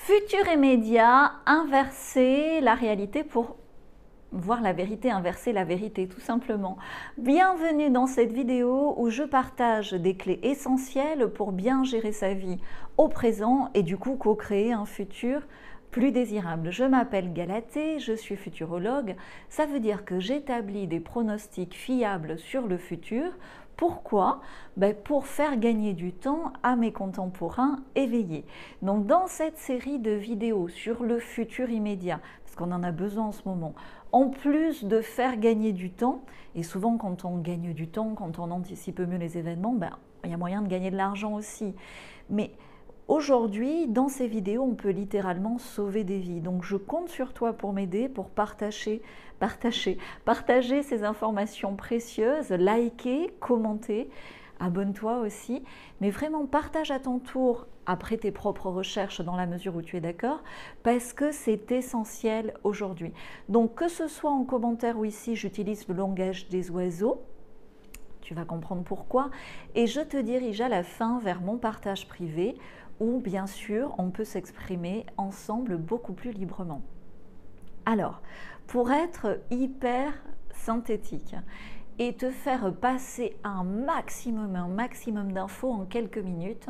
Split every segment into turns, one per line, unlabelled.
Futur immédiat, inverser la réalité pour voir la vérité, inverser la vérité tout simplement. Bienvenue dans cette vidéo où je partage des clés essentielles pour bien gérer sa vie au présent et du coup co-créer un futur plus désirable. Je m'appelle Galatée, je suis futurologue, ça veut dire que j'établis des pronostics fiables sur le futur. Pourquoi? Pour faire gagner du temps à mes contemporains éveillés. Donc dans cette série de vidéos sur le futur immédiat, parce qu'on en a besoin en ce moment, en plus de faire gagner du temps, et souvent quand on gagne du temps, quand on anticipe mieux les événements, il y a moyen de gagner de l'argent aussi. Mais aujourd'hui, dans ces vidéos, on peut littéralement sauver des vies. Donc je compte sur toi pour m'aider, pour partager ces informations précieuses, liker, commenter, abonne-toi aussi. Mais vraiment, partage à ton tour après tes propres recherches dans la mesure où tu es d'accord, parce que c'est essentiel aujourd'hui. Donc que ce soit en commentaire ou ici, j'utilise le langage des oiseaux. Tu vas comprendre pourquoi. Et je te dirige à la fin vers mon partage privé où, bien sûr, on peut s'exprimer ensemble beaucoup plus librement. Alors, pour être hyper synthétique et te faire passer un maximum d'infos en quelques minutes,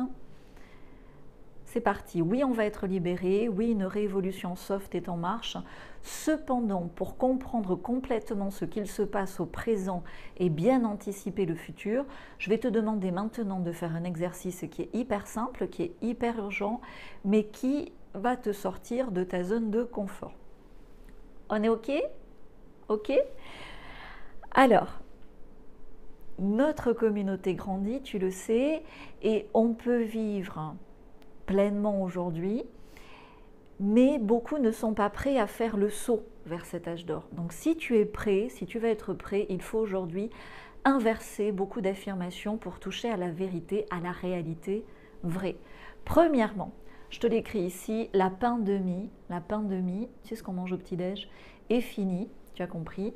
c'est parti. Oui, on va être libéré. Oui, une révolution soft est en marche. Cependant, pour comprendre complètement ce qu'il se passe au présent et bien anticiper le futur, je vais te demander maintenant de faire un exercice qui est hyper simple, qui est hyper urgent, mais qui va te sortir de ta zone de confort. On est OK? OK? Alors, notre communauté grandit, tu le sais, et on peut vivre pleinement aujourd'hui, mais beaucoup ne sont pas prêts à faire le saut vers cet âge d'or. Donc si tu es prêt, si tu veux être prêt, il faut aujourd'hui inverser beaucoup d'affirmations pour toucher à la vérité, à la réalité vraie. Premièrement, je te l'écris ici, la pandémie, tu sais ce qu'on mange au petit-déj, est finie, tu as compris.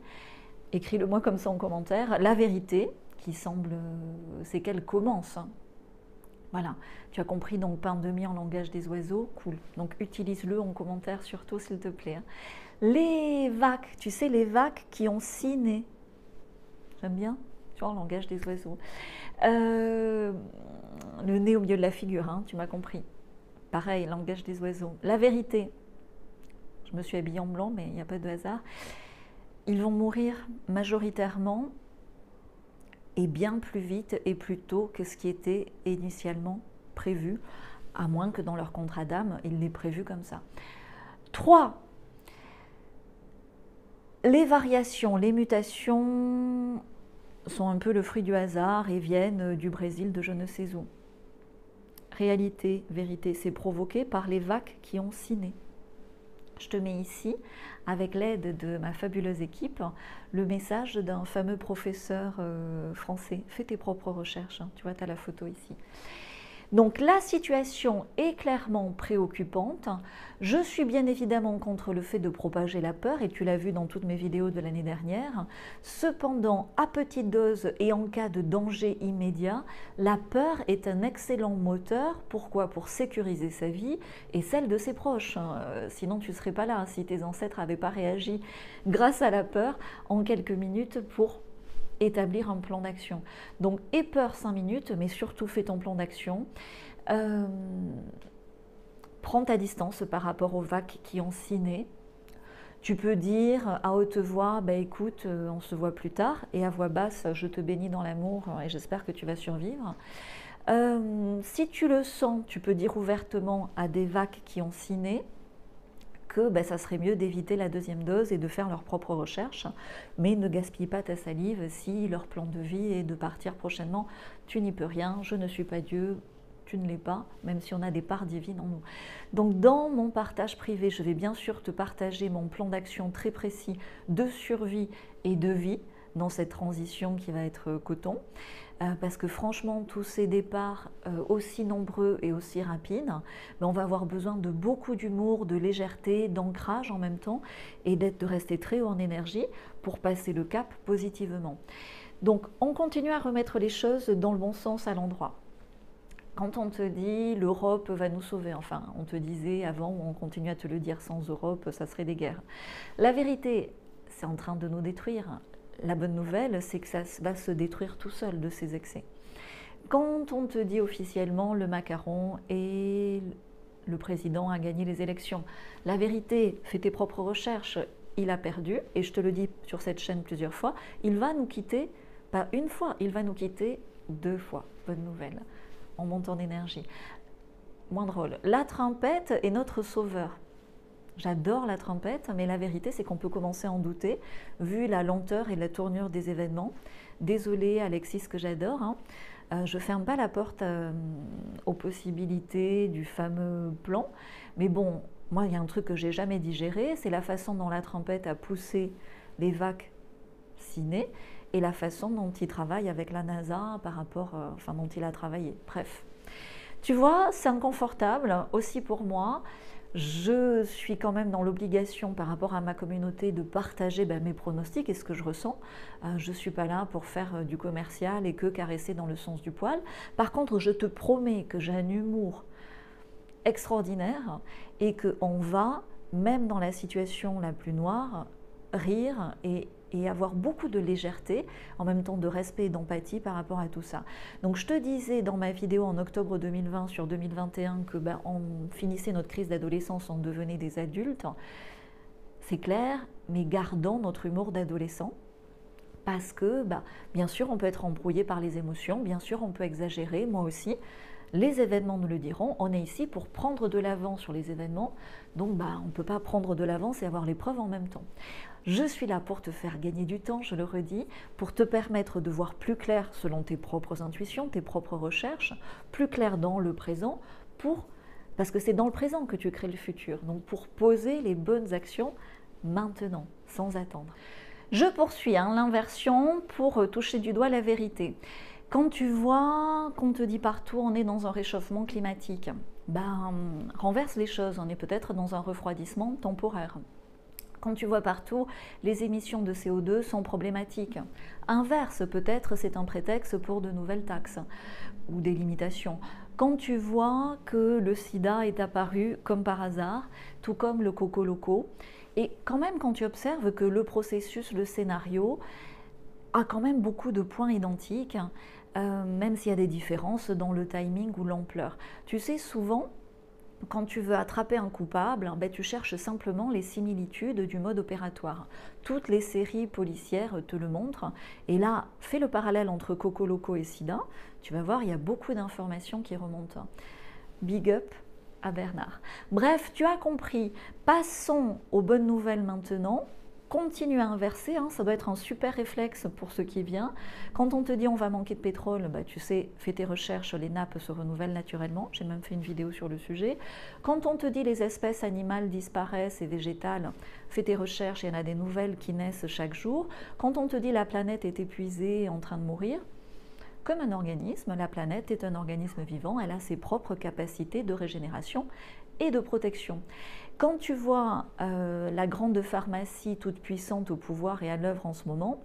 Écris-le moi comme ça en commentaire. La vérité, qui semble, c'est qu'elle commence. Voilà, tu as compris, donc pandémie en langage des oiseaux, cool. Donc utilise-le en commentaire surtout s'il te plaît. Les vagues, tu sais les vagues qui ont 6 nez. J'aime bien, tu vois, en langage des oiseaux. Le nez au milieu de la figure, hein, tu m'as compris. Pareil, langage des oiseaux. La vérité, je me suis habillée en blanc, mais il n'y a pas de hasard. Ils vont mourir majoritairement et bien plus vite et plus tôt que ce qui était initialement prévu, à moins que dans leur contrat d'âme, il l'ait prévu comme ça. 3. Les variations, les mutations sont un peu le fruit du hasard et viennent du Brésil, de je ne sais où. Réalité, vérité, c'est provoqué par les vagues qui ont 6 nez. Je te mets ici, avec l'aide de ma fabuleuse équipe, le message d'un fameux professeur français. Fais tes propres recherches, hein. Tu vois, tu as la photo ici. Donc la situation est clairement préoccupante. Je suis bien évidemment contre le fait de propager la peur, et tu l'as vu dans toutes mes vidéos de l'année dernière. Cependant, à petite dose et en cas de danger immédiat, la peur est un excellent moteur. Pourquoi? Pour sécuriser sa vie et celle de ses proches. Sinon, tu ne serais pas là si tes ancêtres n'avaient pas réagi grâce à la peur en quelques minutes pour établir un plan d'action. Donc, aie peur 5 minutes, mais surtout fais ton plan d'action. Prends ta distance par rapport aux vagues qui ont 6 nez. Tu peux dire à haute voix, écoute, on se voit plus tard, et à voix basse, je te bénis dans l'amour et j'espère que tu vas survivre. Si tu le sens, tu peux dire ouvertement à des vagues qui ont 6 nez que ça serait mieux d'éviter la deuxième dose et de faire leurs propres recherches, mais ne gaspille pas ta salive si leur plan de vie est de partir prochainement. Tu n'y peux rien, je ne suis pas Dieu, tu ne l'es pas, même si on a des parts divines en nous. Donc dans mon partage privé, je vais bien sûr te partager mon plan d'action très précis de survie et de vie dans cette transition qui va être coton. Parce que franchement, tous ces départs aussi nombreux et aussi rapides, on va avoir besoin de beaucoup d'humour, de légèreté, d'ancrage en même temps, et de rester très haut en énergie pour passer le cap positivement. Donc, on continue à remettre les choses dans le bon sens à l'endroit. Quand on te dit l'Europe va nous sauver, enfin on te disait avant, ou on continue à te le dire, sans Europe ça serait des guerres. La vérité, c'est en train de nous détruire. La bonne nouvelle, c'est que ça va se détruire tout seul de ces excès. Quand on te dit officiellement le macaron et le président a gagné les élections, la vérité, fais tes propres recherches, il a perdu, et je te le dis sur cette chaîne plusieurs fois, il va nous quitter, pas une fois, il va nous quitter 2 fois. Bonne nouvelle. On monte en énergie. Moins drôle. La trompette est notre sauveur. J'adore la trompette, mais la vérité, c'est qu'on peut commencer à en douter, vu la lenteur et la tournure des événements. Désolée, Alexis, que j'adore. Hein. Je ne ferme pas la porte aux possibilités du fameux plan. Mais bon, moi, il y a un truc que j'ai jamais digéré, c'est la façon dont la trompette a poussé les vaccinés et la façon dont il travaille avec la NASA par rapport, enfin dont il a travaillé. Bref, tu vois, c'est inconfortable aussi pour moi. Je suis quand même dans l'obligation par rapport à ma communauté de partager mes pronostics et ce que je ressens. Je ne suis pas là pour faire du commercial et que caresser dans le sens du poil. Par contre, je te promets que j'ai un humour extraordinaire et qu'on va, même dans la situation la plus noire, rire et avoir beaucoup de légèreté, en même temps de respect et d'empathie par rapport à tout ça. Donc je te disais dans ma vidéo en octobre 2020 sur 2021 que on finissait notre crise d'adolescence, on devenait des adultes. C'est clair, mais gardons notre humour d'adolescent. Parce que, bien sûr, on peut être embrouillé par les émotions, bien sûr, on peut exagérer, moi aussi. Les événements nous le diront, on est ici pour prendre de l'avance sur les événements, donc on ne peut pas prendre de l'avance et avoir les preuves en même temps. Je suis là pour te faire gagner du temps, je le redis, pour te permettre de voir plus clair selon tes propres intuitions, tes propres recherches, plus clair dans le présent, parce que c'est dans le présent que tu crées le futur, donc pour poser les bonnes actions maintenant, sans attendre. Je poursuis l'inversion pour toucher du doigt la vérité. Quand tu vois qu'on te dit partout on est dans un réchauffement climatique, renverse les choses, on est peut-être dans un refroidissement temporaire. Quand tu vois partout les émissions de CO2 sont problématiques, inverse, peut-être c'est un prétexte pour de nouvelles taxes ou des limitations. Quand tu vois que le sida est apparu comme par hasard, tout comme le coco loco, et quand même quand tu observes que le processus, le scénario a quand même beaucoup de points identiques, même s'il y a des différences dans le timing ou l'ampleur. Tu sais, souvent, quand tu veux attraper un coupable, tu cherches simplement les similitudes du mode opératoire. Toutes les séries policières te le montrent. Et là, fais le parallèle entre Coco Loco et Sida. Tu vas voir, il y a beaucoup d'informations qui remontent. Big up à Bernard. Bref, tu as compris. Passons aux bonnes nouvelles maintenant. Continue à inverser, ça doit être un super réflexe pour ce qui vient. Quand on te dit on va manquer de pétrole, tu sais, fais tes recherches, les nappes se renouvellent naturellement. J'ai même fait une vidéo sur le sujet. Quand on te dit les espèces animales disparaissent et végétales, fais tes recherches, il y en a des nouvelles qui naissent chaque jour. Quand on te dit la planète est épuisée et en train de mourir, comme un organisme, la planète est un organisme vivant, elle a ses propres capacités de régénération et de protection. Quand tu vois la grande pharmacie toute puissante au pouvoir et à l'œuvre en ce moment,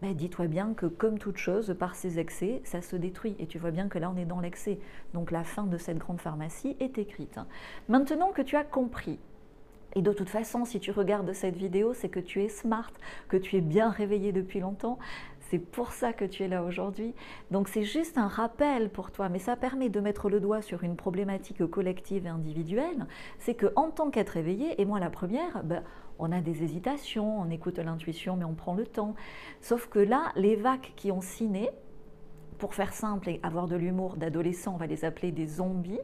dis-toi bien que comme toute chose, par ses excès, ça se détruit. Et tu vois bien que là, on est dans l'excès. Donc la fin de cette grande pharmacie est écrite. Maintenant que tu as compris, et de toute façon, si tu regardes cette vidéo, c'est que tu es smart, que tu es bien réveillé depuis longtemps. C'est pour ça que tu es là aujourd'hui. Donc c'est juste un rappel pour toi, mais ça permet de mettre le doigt sur une problématique collective et individuelle. C'est qu'en tant qu'être éveillé, et moi la première, on a des hésitations, on écoute l'intuition, mais on prend le temps. Sauf que là, les vacs qui ont ciné, pour faire simple et avoir de l'humour d'adolescents, on va les appeler des zombies,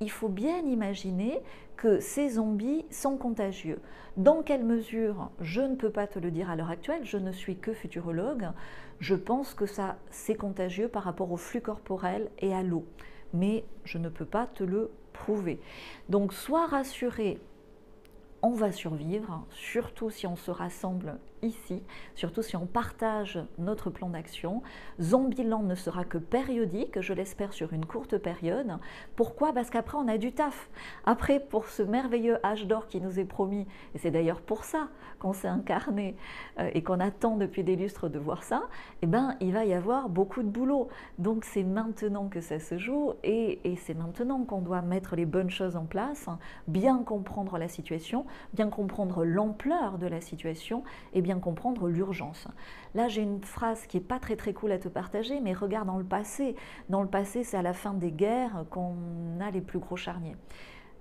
il faut bien imaginer que ces zombies sont contagieux. Dans quelle mesure? Je ne peux pas te le dire à l'heure actuelle, je ne suis que futurologue. Je pense que ça, c'est contagieux par rapport au flux corporel et à l'eau. Mais je ne peux pas te le prouver. Donc, sois rassuré. on va survivre, surtout si on se rassemble ici, surtout si on partage notre plan d'action. Zombieland ne sera que périodique, je l'espère sur une courte période. Pourquoi? Parce qu'après on a du taf. Après, pour ce merveilleux âge d'or qui nous est promis, et c'est d'ailleurs pour ça qu'on s'est incarné et qu'on attend depuis des lustres de voir ça, eh ben, il va y avoir beaucoup de boulot. Donc c'est maintenant que ça se joue et c'est maintenant qu'on doit mettre les bonnes choses en place, bien comprendre la situation, bien comprendre l'ampleur de la situation et bien comprendre l'urgence. Là, j'ai une phrase qui n'est pas très cool à te partager, mais regarde dans le passé. Dans le passé, c'est à la fin des guerres qu'on a les plus gros charniers.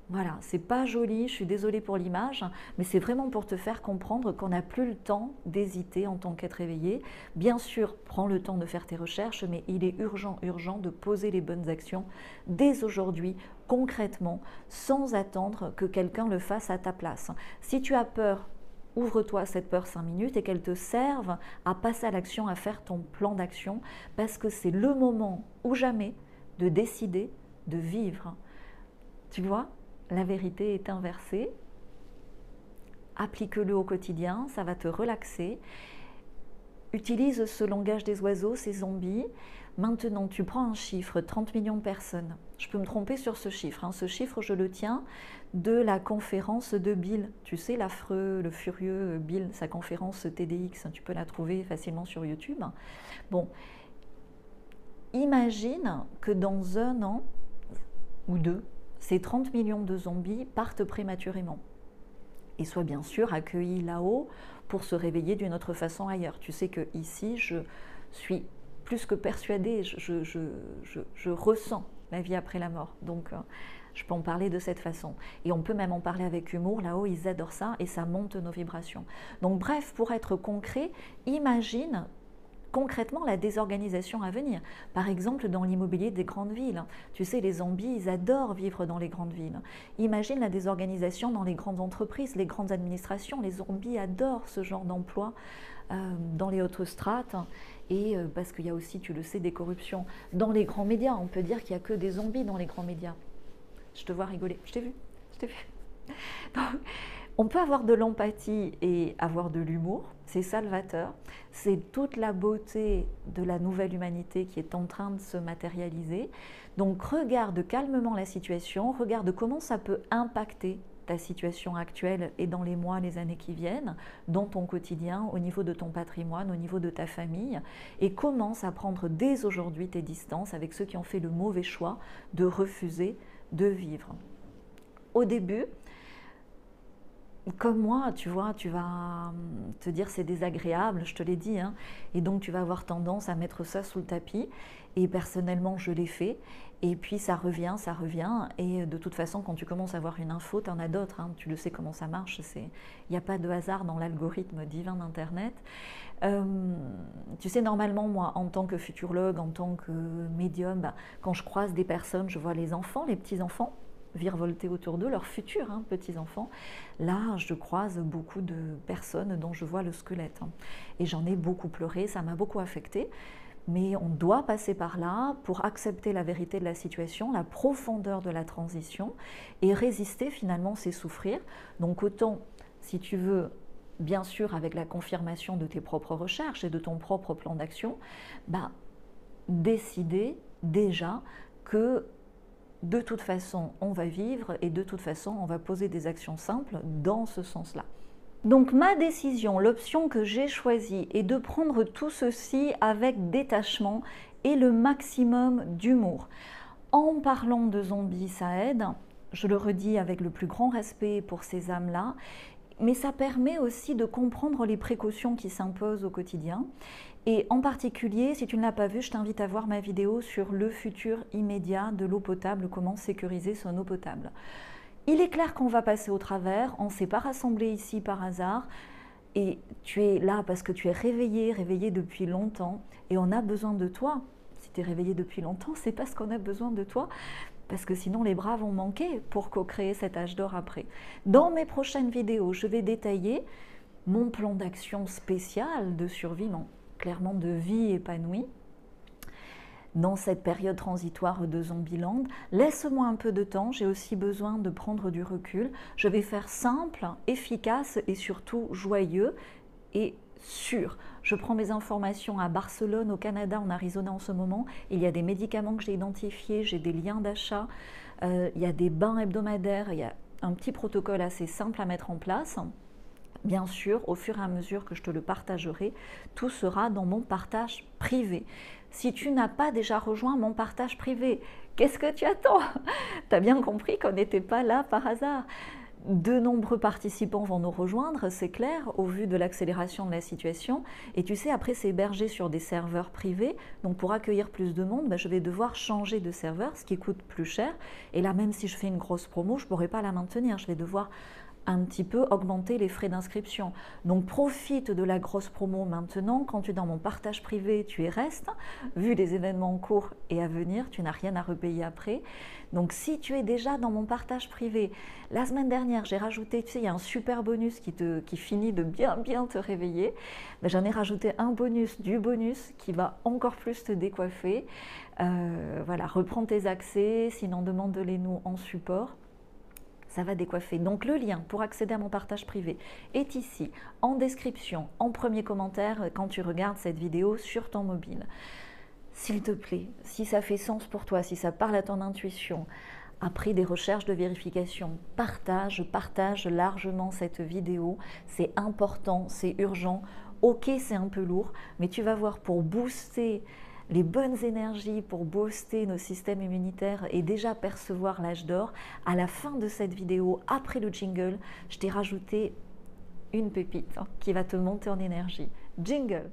Voilà, c'est pas joli, je suis désolée pour l'image, mais c'est vraiment pour te faire comprendre qu'on n'a plus le temps d'hésiter en tant qu'être éveillé. Bien sûr, prends le temps de faire tes recherches, mais il est urgent de poser les bonnes actions dès aujourd'hui, concrètement, sans attendre que quelqu'un le fasse à ta place. Si tu as peur, ouvre-toi à cette peur 5 minutes et qu'elle te serve à passer à l'action, à faire ton plan d'action, parce que c'est le moment ou jamais de décider de vivre. Tu vois ? La vérité est inversée, applique-le au quotidien, ça va te relaxer. Utilise ce langage des oiseaux, ces zombies. Maintenant, tu prends un chiffre, 30 millions de personnes. Je peux me tromper sur ce chiffre. Hein. Ce chiffre, je le tiens de la conférence de Bill. Tu sais, l'affreux, le furieux Bill, sa conférence TEDx. Tu peux la trouver facilement sur YouTube. Bon, imagine que dans 1 an ou 2, ces 30 millions de zombies partent prématurément et soient bien sûr accueillis là-haut pour se réveiller d'une autre façon ailleurs. Tu sais que ici, je suis plus que persuadée, je ressens la vie après la mort. Donc, je peux en parler de cette façon. Et on peut même en parler avec humour. Là-haut, ils adorent ça et ça monte nos vibrations. Donc, bref, pour être concret, imagine concrètement la désorganisation à venir. Par exemple, dans l'immobilier des grandes villes. Tu sais, les zombies, ils adorent vivre dans les grandes villes. Imagine la désorganisation dans les grandes entreprises, les grandes administrations. Les zombies adorent ce genre d'emploi dans les hautes strates. Et parce qu'il y a aussi, tu le sais, des corruptions. Dans les grands médias, on peut dire qu'il n'y a que des zombies dans les grands médias. Je te vois rigoler. Je t'ai vu. Donc, on peut avoir de l'empathie et avoir de l'humour, c'est salvateur, c'est toute la beauté de la nouvelle humanité qui est en train de se matérialiser. Donc regarde calmement la situation, regarde comment ça peut impacter ta situation actuelle et dans les mois, les années qui viennent, dans ton quotidien, au niveau de ton patrimoine, au niveau de ta famille, et commence à prendre dès aujourd'hui tes distances avec ceux qui ont fait le mauvais choix de refuser de vivre. Au début, comme moi, tu vois, tu vas te dire c'est désagréable, je te l'ai dit, hein, et donc tu vas avoir tendance à mettre ça sous le tapis. Et personnellement, je l'ai fait. Et puis ça revient, et de toute façon, quand tu commences à avoir une info, tu en as d'autres, hein, tu le sais comment ça marche, il n'y a pas de hasard dans l'algorithme divin d'Internet. Tu sais, normalement, moi, en tant que futurologue, en tant que médium, quand je croise des personnes, je vois les enfants, les petits-enfants, virevolter autour d'eux, leurs futurs petits-enfants. Là, je croise beaucoup de personnes dont je vois le squelette. Et j'en ai beaucoup pleuré, ça m'a beaucoup affectée. Mais on doit passer par là pour accepter la vérité de la situation, la profondeur de la transition, et résister finalement, c'est souffrir. Donc autant, si tu veux, bien sûr avec la confirmation de tes propres recherches et de ton propre plan d'action, décider déjà que de toute façon, on va vivre et de toute façon, on va poser des actions simples dans ce sens-là. Donc ma décision, l'option que j'ai choisie est de prendre tout ceci avec détachement et le maximum d'humour. En parlant de zombies, ça aide, je le redis avec le plus grand respect pour ces âmes-là, mais ça permet aussi de comprendre les précautions qui s'imposent au quotidien. Et en particulier, si tu ne l'as pas vu, je t'invite à voir ma vidéo sur le futur immédiat de l'eau potable, comment sécuriser son eau potable. Il est clair qu'on va passer au travers, on ne s'est pas rassemblés ici par hasard, et tu es là parce que tu es réveillé depuis longtemps, et on a besoin de toi. Si tu es réveillé depuis longtemps, c'est parce qu'on a besoin de toi, parce que sinon les bras vont manquer pour co-créer cet âge d'or après. Dans mes prochaines vidéos, je vais détailler mon plan d'action spécial de survie, clairement de vie épanouie, dans cette période transitoire de Zombieland. Laisse-moi un peu de temps, j'ai aussi besoin de prendre du recul. Je vais faire simple, efficace et surtout joyeux et sûr. Je prends mes informations à Barcelone, au Canada, en Arizona en ce moment. Il y a des médicaments que j'ai identifiés, j'ai des liens d'achat, il y a des bains hebdomadaires, il y a un petit protocole assez simple à mettre en place. Bien sûr, au fur et à mesure que je te le partagerai, tout sera dans mon partage privé. Si tu n'as pas déjà rejoint mon partage privé, qu'est-ce que tu attends? Tu as bien compris qu'on n'était pas là par hasard. De nombreux participants vont nous rejoindre, c'est clair, au vu de l'accélération de la situation. Et tu sais, après, c'est hébergé sur des serveurs privés. Donc, pour accueillir plus de monde, je vais devoir changer de serveur, ce qui coûte plus cher. Et là, même si je fais une grosse promo, je ne pourrai pas la maintenir. Je vais devoir un petit peu augmenter les frais d'inscription. Donc profite de la grosse promo maintenant. Quand tu es dans mon partage privé, tu y restes. Vu les événements en cours et à venir, tu n'as rien à repayer après. Donc si tu es déjà dans mon partage privé, la semaine dernière, j'ai rajouté, tu sais, il y a un super bonus qui finit de bien te réveiller. J'en ai rajouté un bonus du bonus qui va encore plus te décoiffer. Voilà, reprends tes accès, sinon demande-les nous en support. Ça va décoiffer. Donc le lien pour accéder à mon partage privé est ici, en description, en premier commentaire quand tu regardes cette vidéo sur ton mobile. S'il te plaît, si ça fait sens pour toi, si ça parle à ton intuition, après des recherches de vérification, partage largement cette vidéo. C'est important, c'est urgent. Ok, c'est un peu lourd, mais tu vas voir, pour booster les bonnes énergies, pour booster nos systèmes immunitaires et déjà percevoir l'âge d'or, à la fin de cette vidéo, après le jingle, je t'ai rajouté une pépite qui va te monter en énergie. Jingle!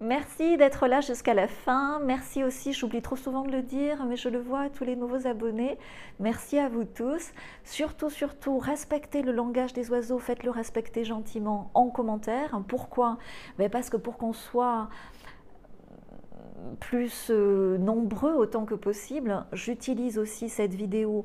Merci d'être là jusqu'à la fin. Merci aussi, j'oublie trop souvent de le dire, mais je le vois à tous les nouveaux abonnés. Merci à vous tous. Surtout, respectez le langage des oiseaux. Faites-le respecter gentiment en commentaire. Pourquoi? Parce que pour qu'on soit plus nombreux autant que possible, j'utilise aussi cette vidéo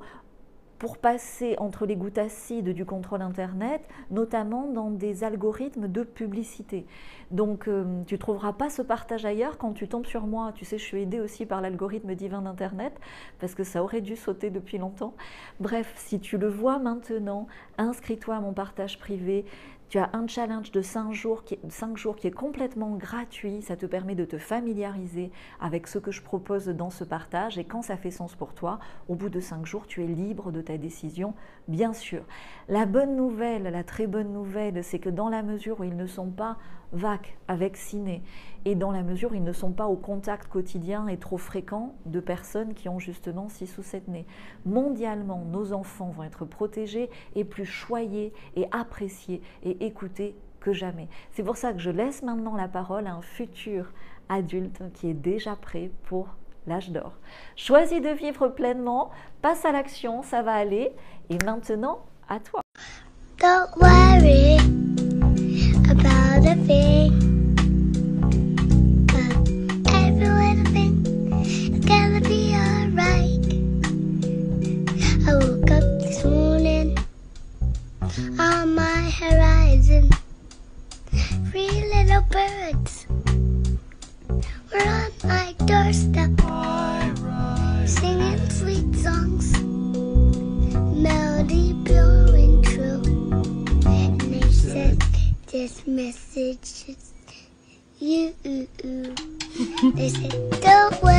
pour passer entre les gouttes acides du contrôle Internet, notamment dans des algorithmes de publicité. Donc, tu ne trouveras pas ce partage ailleurs. Quand tu tombes sur moi, tu sais, je suis aidée aussi par l'algorithme divin d'Internet, parce que ça aurait dû sauter depuis longtemps. Bref, si tu le vois maintenant, inscris-toi à mon partage privé. Tu as un challenge de 5 jours qui est complètement gratuit. Ça te permet de te familiariser avec ce que je propose dans ce partage. Et quand ça fait sens pour toi, au bout de 5 jours, tu es libre de ta décision, bien sûr. La bonne nouvelle, la très bonne nouvelle, c'est que dans la mesure où ils ne sont pas vaccinés et dans la mesure où ils ne sont pas au contact quotidien et trop fréquent de personnes qui ont justement 6 ou 7 nés. Mondialement, nos enfants vont être protégés et plus choyés et appréciés et écoutés que jamais. C'est pour ça que je laisse maintenant la parole à un futur adulte qui est déjà prêt pour l'âge d'or. Choisis de vivre pleinement, passe à l'action, ça va aller. Et maintenant, à toi.
Don't worry about a thing. Every little thing is gonna be alright. I woke up this morning on my horizon. 3 little birds were on my doorstep, singing sweet songs, melody pure and true. And they said, this message is you. They said, don't worry.